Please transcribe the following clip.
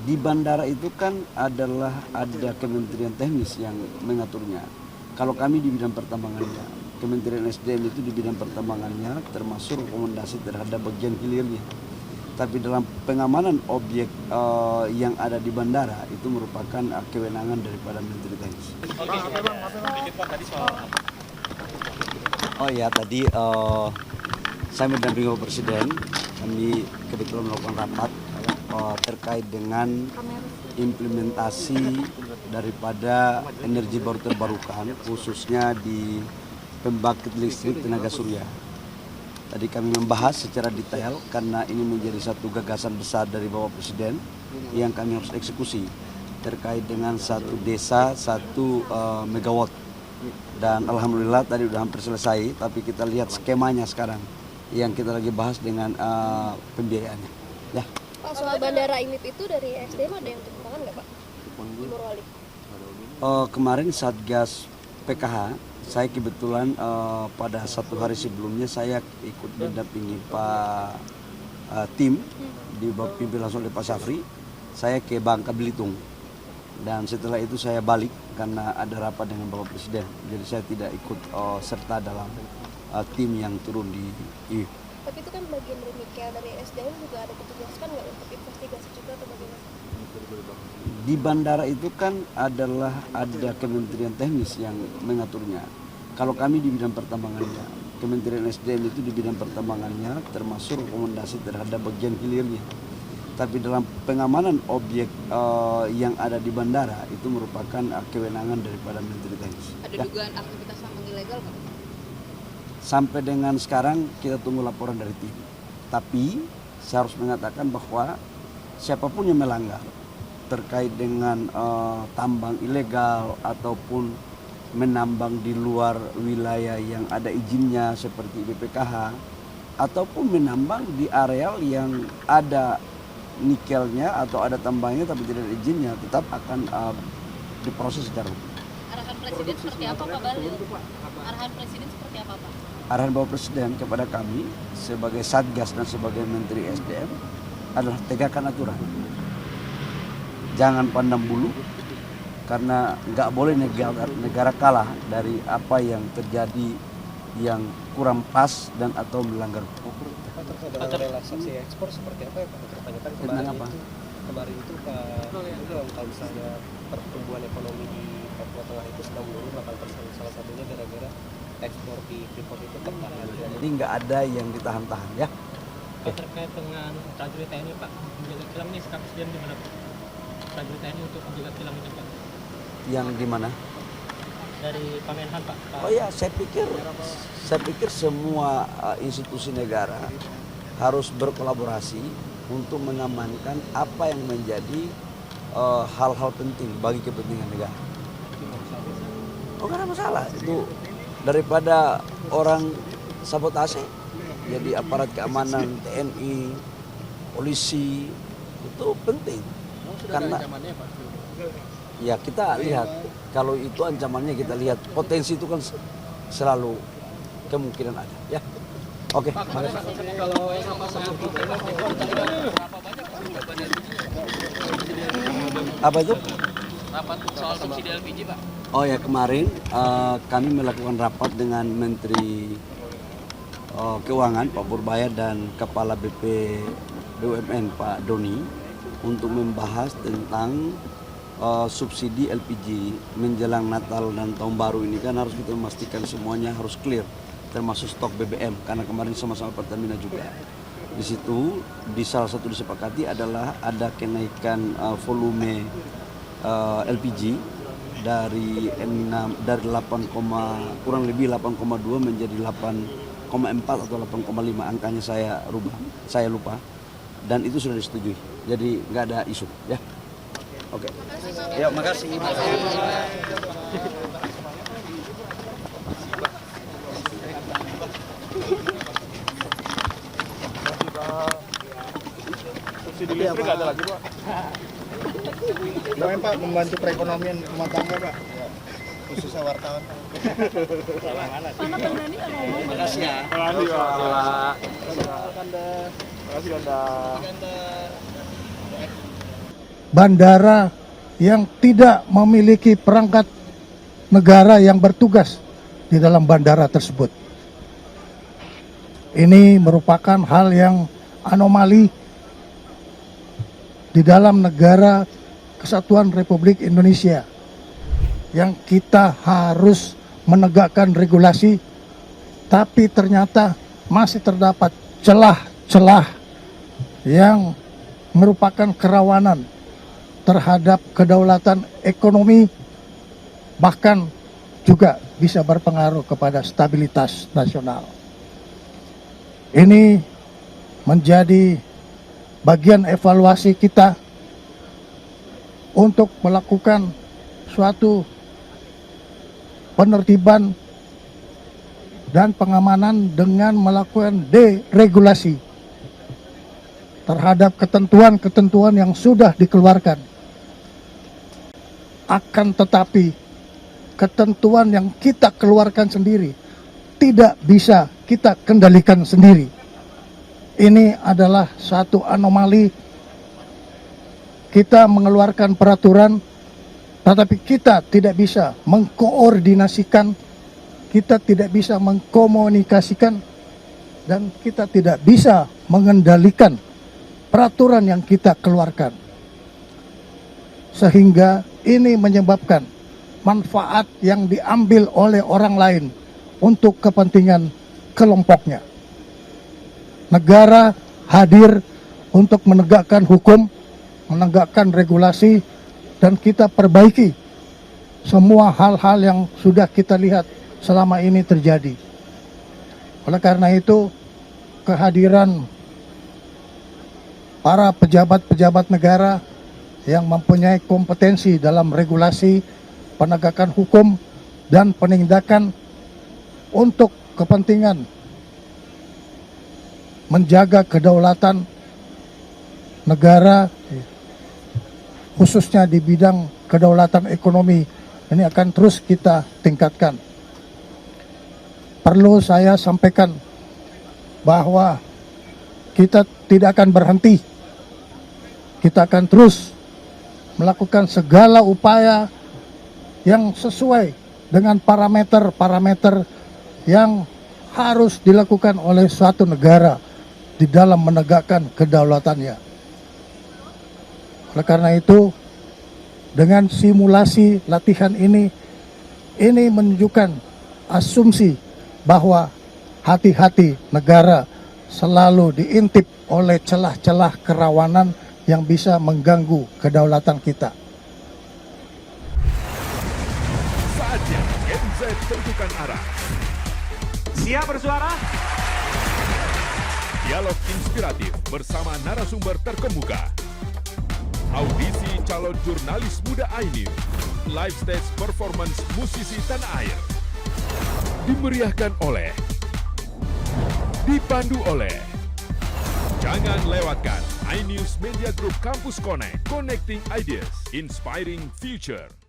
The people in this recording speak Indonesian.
Di bandara itu kan adalah ada kementerian teknis yang mengaturnya. Kalau kami di bidang pertambangannya, Kementerian SDM itu di bidang pertambangannya termasuk rekomendasi terhadap bagian hilirnya. Tapi dalam pengamanan objek yang ada di bandara itu merupakan kewenangan daripada Menteri Teknis. Oh ya, tadi saya mendampingi Bapak Presiden. Kami kebetulan melakukan rapat terkait dengan implementasi daripada energi baru terbarukan, khususnya di pembangkit listrik tenaga surya. Tadi kami membahas secara detail karena ini menjadi satu gagasan besar dari Bapak Presiden yang kami harus eksekusi terkait dengan satu desa 1 megawatt. Dan alhamdulillah tadi sudah hampir selesai, tapi kita lihat skemanya sekarang yang kita lagi bahas dengan pembiayaannya. Ya. Pak, soal bandara IMIP itu dari SDM ada yang dikembangkan nggak Pak? Di Morowali. Kemarin Satgas PKH, saya kebetulan pada 1 hari sebelumnya saya ikut mendampingi Pak tim dipimpin langsung oleh Pak Safri. Saya ke Bangka Belitung dan setelah itu saya balik karena ada rapat dengan Bapak Presiden. Jadi saya tidak ikut serta dalam tim yang turun di IMIP. Tapi itu kan bagian dari nikel, dari SDM juga ada petugas kan nggak untuk investigasi juga atau bagaimana? Di bandara itu kan adalah ada kementerian teknis yang mengaturnya. Kalau kami di bidang pertambangannya, Kementerian SDM itu di bidang pertambangannya termasuk rekomendasi terhadap bagian hilirnya. Tapi dalam pengamanan objek yang ada di bandara itu merupakan kewenangan daripada Menteri Teknis. Ada dugaan aktivitas tambang ilegal nggak? Sampai dengan sekarang kita tunggu laporan dari tim. Tapi saya harus mengatakan bahwa siapapun yang melanggar terkait dengan tambang ilegal ataupun menambang di luar wilayah yang ada izinnya seperti BPKH ataupun menambang di areal yang ada nikelnya atau ada tambangnya tapi tidak ada izinnya, tetap akan diproses secara hukum. Arahan Presiden seperti apa Pak Bahlil? Arahan Presiden seperti apa Pak? Arahan Bapak Presiden kepada kami sebagai Satgas dan sebagai Menteri SDM adalah tegakkan aturan. Jangan pandang bulu, karena nggak boleh negara kalah dari apa yang terjadi yang kurang pas dan atau melanggar hukum. Ada relaksasi ekspor seperti apa ya Pak? Tertanyakan kemarin itu Pak bilang kalau misalnya pertumbuhan ekonomi di Papua Tengah itu sedang menurun 8%, salah satunya gara-gara ekspor di Freeport itu tertahan. Jadi nggak ada yang ditahan-tahan ya. Pak, terkait dengan prajurit TNI Pak, menjaga kilang ini sikap Presiden gimana Pak? Prajurit TNI untuk menjaga kilang ini Pak? Yang di mana? Dari Pamenhan Pak. Oh ya, saya pikir semua institusi negara harus berkolaborasi untuk mengamankan apa yang menjadi hal-hal penting bagi kepentingan negara. Oh, nggak ada masalah. Itu daripada orang sabotase, jadi aparat keamanan TNI, polisi itu penting. Karena ya kita lihat kalau itu ancamannya, kita lihat potensi itu kan selalu kemungkinan ada ya. Oke. Apa itu? Rapat soal subsidi LPG Pak. Oh ya, kemarin kami melakukan rapat dengan Menteri Keuangan Pak Purbaya dan Kepala BUMN Pak Doni untuk membahas tentang subsidi LPG menjelang Natal dan Tahun Baru ini. Kan harus kita memastikan semuanya harus clear, termasuk stok BBM karena kemarin sama-sama Pertamina juga. Di situ di salah satu disepakati adalah ada kenaikan volume LPG dari 8, kurang lebih 8,2 menjadi 8,4 atau 8,5, angkanya saya lupa, dan itu sudah disetujui, jadi nggak ada isu ya. Oke. Ya, makasih. Subsidi listrik nggak ada lagi Pak. Gimana Pak membantu perekonomian rumah tangga Pak? Ya, khususnya wartawan. Terima kasih ya. Terima kasih Pak. Terima kasih Ganda. bandara yang tidak memiliki perangkat negara yang bertugas di dalam bandara tersebut. Ini merupakan hal yang anomali di dalam negara Kesatuan Republik Indonesia yang kita harus menegakkan regulasi, tapi ternyata masih terdapat celah-celah yang merupakan kerawanan terhadap kedaulatan ekonomi, bahkan juga bisa berpengaruh kepada stabilitas nasional. Ini menjadi bagian evaluasi kita untuk melakukan suatu penertiban dan pengamanan dengan melakukan deregulasi terhadap ketentuan-ketentuan yang sudah dikeluarkan. Akan tetapi ketentuan yang kita keluarkan sendiri tidak bisa kita kendalikan sendiri. Ini adalah satu anomali. Kita mengeluarkan peraturan, tetapi kita tidak bisa mengkoordinasikan, kita tidak bisa mengkomunikasikan, dan kita tidak bisa mengendalikan peraturan yang kita keluarkan. Sehingga ini menyebabkan manfaat yang diambil oleh orang lain untuk kepentingan kelompoknya. Negara hadir untuk menegakkan hukum, menegakkan regulasi, dan kita perbaiki semua hal-hal yang sudah kita lihat selama ini terjadi. Oleh karena itu, kehadiran para pejabat-pejabat negara yang mempunyai kompetensi dalam regulasi, penegakan hukum, dan penindakan untuk kepentingan menjaga kedaulatan negara, khususnya di bidang kedaulatan ekonomi, ini akan terus kita tingkatkan. Perlu saya sampaikan bahwa kita tidak akan berhenti. Kita akan terus melakukan segala upaya yang sesuai dengan parameter-parameter yang harus dilakukan oleh suatu negara di dalam menegakkan kedaulatannya. Oleh karena itu, dengan simulasi latihan ini menunjukkan asumsi bahwa hati-hati negara selalu diintip oleh celah-celah kerawanan yang bisa mengganggu kedaulatan kita. Saatnya Gen Z tentukan arah. Siap bersuara? Dialog inspiratif bersama narasumber terkemuka. Audisi calon jurnalis muda iNews. Live stage performance musisi tanah air. Dimeriahkan oleh, dipandu oleh. Jangan lewatkan iNews Media Group Campus Connect. Connecting Ideas, Inspiring Future.